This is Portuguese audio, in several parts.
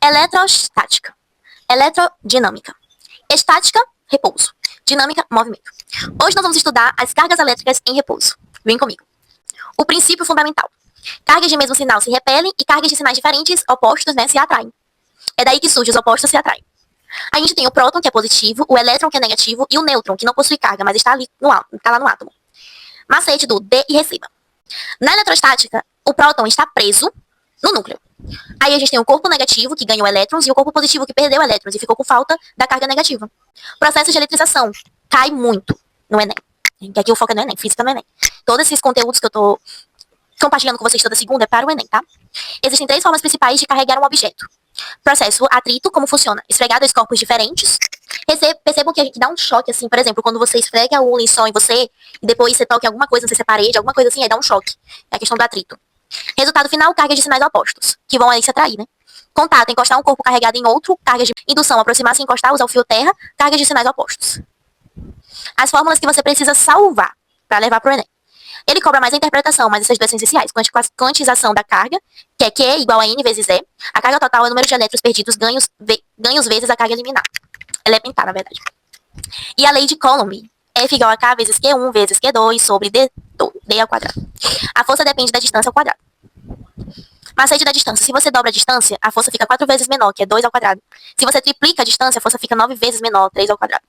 Eletrostática. Eletrodinâmica. Estática, repouso. Dinâmica, movimento. Hoje nós vamos estudar as cargas elétricas em repouso. Vem comigo. O princípio fundamental. Cargas de mesmo sinal se repelem e cargas de sinais diferentes, opostos, se atraem. É daí que surgem os opostos se atraem. A gente tem o próton, que é positivo, o elétron, que é negativo, e o nêutron, que não possui carga, mas está ali está lá no átomo. Macete do dê e receba. Na eletrostática, o próton está preso no núcleo. Aí a gente tem o corpo negativo, que ganhou elétrons, e o corpo positivo, que perdeu elétrons e ficou com falta da carga negativa. Processo de eletrização. Cai muito no Enem. Que aqui o foco é no Enem, física no Enem. Todos esses conteúdos que eu tô compartilhando com vocês toda segunda é para o Enem, tá? Existem 3 formas principais de carregar um objeto. Processo atrito, como funciona? Esfregar 2 corpos diferentes. Percebam que a gente dá um choque, assim, por exemplo, quando você esfrega o lençol em você, e depois você toca em alguma coisa, não sei se é parede, alguma coisa assim, aí dá um choque. É a questão do atrito. Resultado final, cargas de sinais opostos, que vão aí se atrair, né? Contato, encostar um corpo carregado em outro, cargas de indução, aproximar-se e encostar, usar o fio terra, cargas de sinais opostos. As fórmulas que você precisa salvar para levar para o Enem. Ele cobra mais a interpretação, mas essas duas são essenciais. Quantização da carga, que é Q igual a N vezes E. A carga total é o número de elétrons perdidos, ganhos vezes a carga eliminar. Elementar, na verdade. E a lei de Coulomb. F igual a K vezes Q1 vezes Q2 sobre D ao quadrado. A força depende da distância ao quadrado. Macete da distância. Se você dobra a distância, a força fica 4 vezes menor, que é 2 ao quadrado. Se você triplica a distância, a força fica 9 vezes menor, 3 ao quadrado.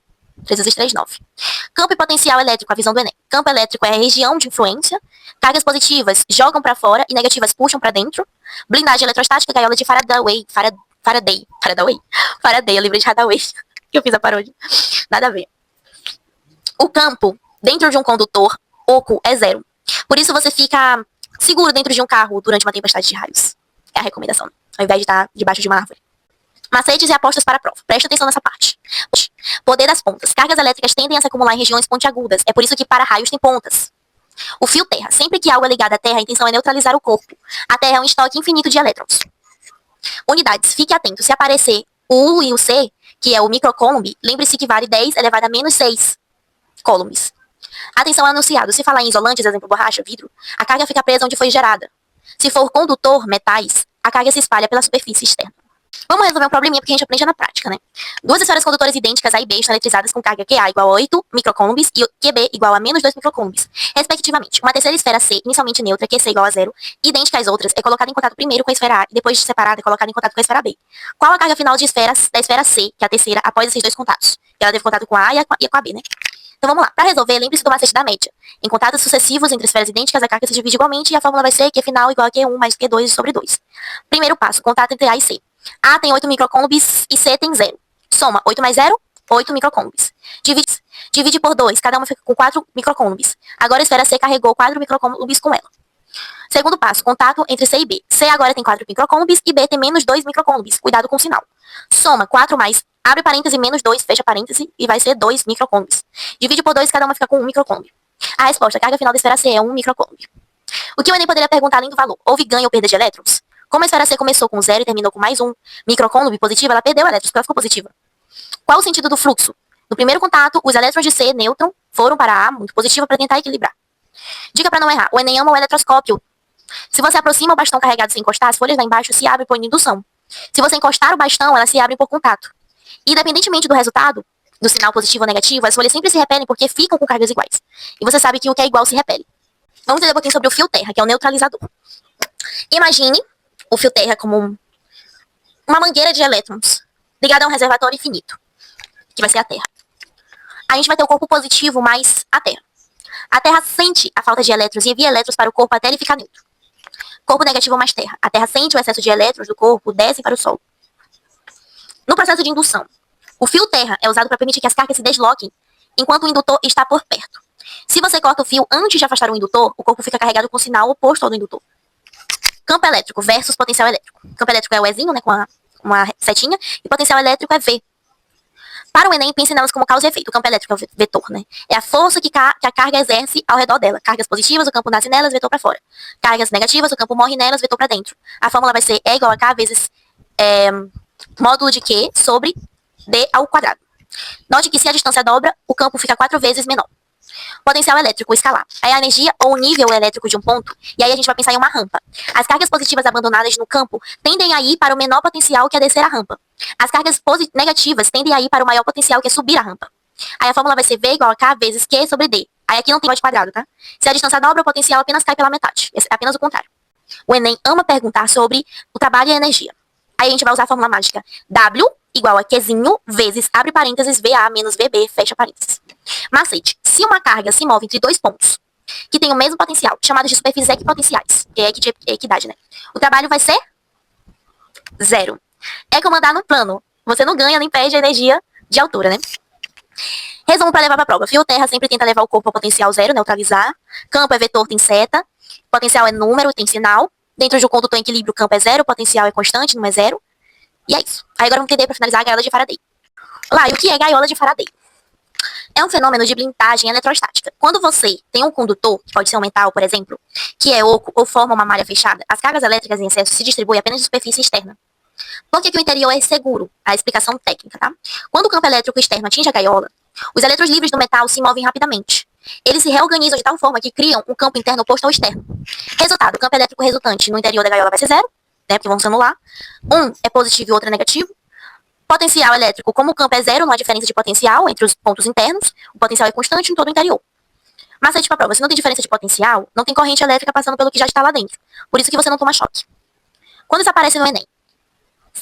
3 vezes 3, 9. Campo e potencial elétrico, a visão do Enem. Campo elétrico é a região de influência. Cargas positivas jogam para fora e negativas puxam para dentro. Blindagem eletrostática, gaiola de Faraday, eu lembrei de Hathaway, que eu fiz a paródia. Nada a ver. O campo dentro de um condutor oco é 0. Por isso você fica seguro dentro de um carro durante uma tempestade de raios. É a recomendação, ao invés de estar debaixo de uma árvore. Macetes e apostas para a prova. Presta atenção nessa parte. Poder das pontas. Cargas elétricas tendem a se acumular em regiões pontiagudas. É por isso que para raios tem pontas. O fio terra. Sempre que algo é ligado à terra, a intenção é neutralizar o corpo. A terra é um estoque infinito de elétrons. Unidades. Fique atento. Se aparecer o U e o C, que é o microcoulomb, lembre-se que vale 10 elevado a menos 6 coulombs. Atenção ao enunciado. Se falar em isolantes, exemplo, borracha, vidro, a carga fica presa onde foi gerada. Se for condutor, metais, a carga se espalha pela superfície externa. Vamos resolver um probleminha porque a gente aprende na prática, né? 2 esferas condutoras idênticas A e B estão eletrizadas com carga QA igual a 8 microcoulombs e QB igual a menos 2 microcoulombs, respectivamente. Uma terceira esfera C, inicialmente neutra, QC igual a 0, idêntica às outras, é colocada em contato primeiro com a esfera A e depois de separada é colocada em contato com a esfera B. Qual a carga final da esfera C, que é a terceira, após esses 2 contatos? Ela teve contato com a A e com a B, né? Então vamos lá. Para resolver, lembre-se do macete da média. Em contatos sucessivos entre esferas idênticas, a carga se divide igualmente e a fórmula vai ser Q final igual a Q1 mais Q2 sobre 2. Primeiro passo, contato entre A e C. A tem 8 microcoulombs e C tem 0. Soma 8 mais 0, 8 microcoulombs. Divide por 2, cada uma fica com 4 microcoulombs. Agora a esfera C carregou 4 microcoulombs com ela. Segundo passo, contato entre C e B. C agora tem 4 microcoulombs e B tem menos 2 microcoulombs. Cuidado com o sinal. Soma 4 mais, abre parêntese, menos 2, fecha parêntese, e vai ser 2 microcoulombs. Divide por 2, cada uma fica com 1 microcoulomb. A resposta, a carga final da esfera C é 1 microcoulomb. O que o Enem poderia perguntar além do valor? Houve ganho ou perda de elétrons? Como a esfera C começou com 0 e terminou com mais 1 microcoulomb positivo, ela perdeu elétrons porque ela ficou positiva. Qual o sentido do fluxo? No primeiro contato, os elétrons de C, nêutron, foram para A, muito positiva, para tentar equilibrar. Dica para não errar, o Enem ama o eletroscópio. Se você aproxima o bastão carregado sem encostar, as folhas lá embaixo se abrem por indução. Se você encostar o bastão, elas se abrem por contato. Independentemente do resultado, do sinal positivo ou negativo, as folhas sempre se repelem porque ficam com cargas iguais. E você sabe que o que é igual se repele. Vamos entender um pouquinho sobre o fio terra, que é o neutralizador. Imagine o fio terra como uma mangueira de elétrons ligada a um reservatório infinito, que vai ser a Terra. A gente vai ter o corpo positivo mais a Terra. A Terra sente a falta de elétrons e envia elétrons para o corpo até ele ficar neutro. Corpo negativo mais Terra. A Terra sente o excesso de elétrons do corpo, desce para o Sol. No processo de indução, o fio terra é usado para permitir que as cargas se desloquem enquanto o indutor está por perto. Se você corta o fio antes de afastar o indutor, o corpo fica carregado com o sinal oposto ao do indutor. Campo elétrico versus potencial elétrico. Campo elétrico é o Ezinho, né, com uma setinha, e potencial elétrico é V. Para o Enem, pense nelas como causa e efeito. O campo elétrico é o vetor, né? É a força que a carga exerce ao redor dela. Cargas positivas, o campo nasce nelas, vetor para fora. Cargas negativas, o campo morre nelas, vetor para dentro. A fórmula vai ser E igual a K vezes módulo de Q sobre D ao quadrado. Note que se a distância dobra, o campo fica 4 vezes menor. Potencial elétrico escalar. É a energia ou o nível elétrico de um ponto, e aí a gente vai pensar em uma rampa. As cargas positivas abandonadas no campo tendem a ir para o menor potencial, que é descer a rampa. As cargas negativas tendem a ir para o maior potencial, que é subir a rampa. Aí a fórmula vai ser V igual a K vezes Q sobre D. Aí aqui não tem de quadrado, tá? Se a distância dobra, o potencial apenas cai pela metade. É apenas o contrário. O Enem ama perguntar sobre o trabalho e a energia. Aí a gente vai usar a fórmula mágica W igual a Qzinho vezes, abre parênteses, VA menos VB, fecha parênteses. Macete. Se uma carga se move entre dois pontos que têm o mesmo potencial, chamados de superfícies equipotenciais, que é de equidade, né? O trabalho vai ser zero. É como andar no plano. Você não ganha nem perde a energia de altura, né? Resumo para levar para a prova. Fio terra sempre tenta levar o corpo ao potencial zero, neutralizar. Campo é vetor, tem seta. Potencial é número, tem sinal. Dentro de um condutor em equilíbrio, o campo é zero, o potencial é constante, não é zero. E é isso. Aí agora vamos entender para finalizar a gaiola de Faraday. Lá, e o que é gaiola de Faraday? É um fenômeno de blindagem eletrostática. Quando você tem um condutor, que pode ser um metal, por exemplo, que é oco ou forma uma malha fechada, as cargas elétricas em excesso se distribuem apenas de superfície externa. Por que o interior é seguro? A explicação técnica, tá? Quando o campo elétrico externo atinge a gaiola, os elétrons livres do metal se movem rapidamente. Eles se reorganizam de tal forma que criam um campo interno oposto ao externo. Resultado, o campo elétrico resultante no interior da gaiola vai ser zero, né, porque vão se anular. Um é positivo e o outro é negativo. Potencial elétrico, como o campo é zero, não há diferença de potencial entre os pontos internos, o potencial é constante em todo o interior. Macete para prova, se não tem diferença de potencial, não tem corrente elétrica passando pelo que já está lá dentro. Por isso que você não toma choque. Quando isso aparece no Enem?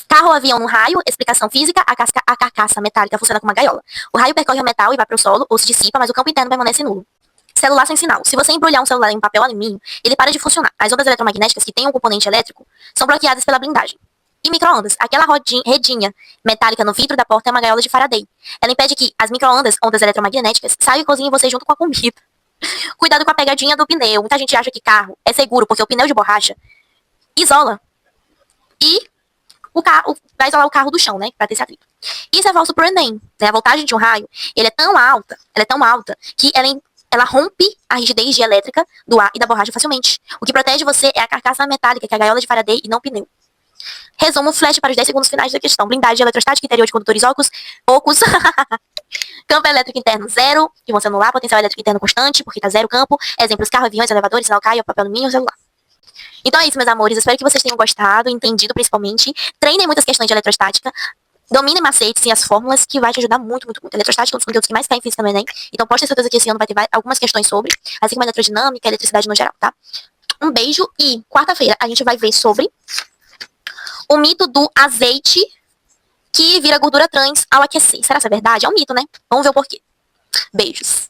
Carro ou avião no raio, explicação física, a carcaça metálica funciona como uma gaiola. O raio percorre o metal e vai para o solo, ou se dissipa, mas o campo interno permanece nulo. Celular sem sinal. Se você embrulhar um celular em um papel alumínio, ele para de funcionar. As ondas eletromagnéticas que têm um componente elétrico são bloqueadas pela blindagem. E micro-ondas. Aquela redinha metálica no vidro da porta é uma gaiola de Faraday. Ela impede que as micro-ondas, ondas eletromagnéticas, saiam e cozinhem você junto com a comida. Cuidado com a pegadinha do pneu. Muita gente acha que carro é seguro porque o pneu de borracha isola e o carro vai isolar o carro do chão, né? Pra ter esse atrito. Isso é falso pro Enem. Né? A voltagem de um raio, ela é tão alta que ela rompe a rigidez elétrica do ar e da borracha facilmente. O que protege você é a carcaça metálica, que é a gaiola de Faraday e não o pneu. Resumo, flash para os 10 segundos finais da questão. Blindagem eletrostática interior de condutores ocos. Campo elétrico interno zero, que vão se anular. Potencial elétrico interno constante, porque tá zero campo. Exemplos, carro, aviões, elevadores, sinal caio, papel alumínio, celular. Então é isso, meus amores. Espero que vocês tenham gostado, entendido principalmente. Treinem muitas questões de eletrostática. Dominem macetes e as fórmulas, que vai te ajudar muito, muito, muito. Eletrostática é um dos conteúdos que mais caem em física também, né? Então pode ter certeza que esse ano vai ter algumas questões sobre, assim como a eletrodinâmica e eletricidade no geral, tá? Um beijo e quarta-feira a gente vai ver sobre o mito do azeite que vira gordura trans ao aquecer. Será que é verdade? É um mito, né? Vamos ver o porquê. Beijos.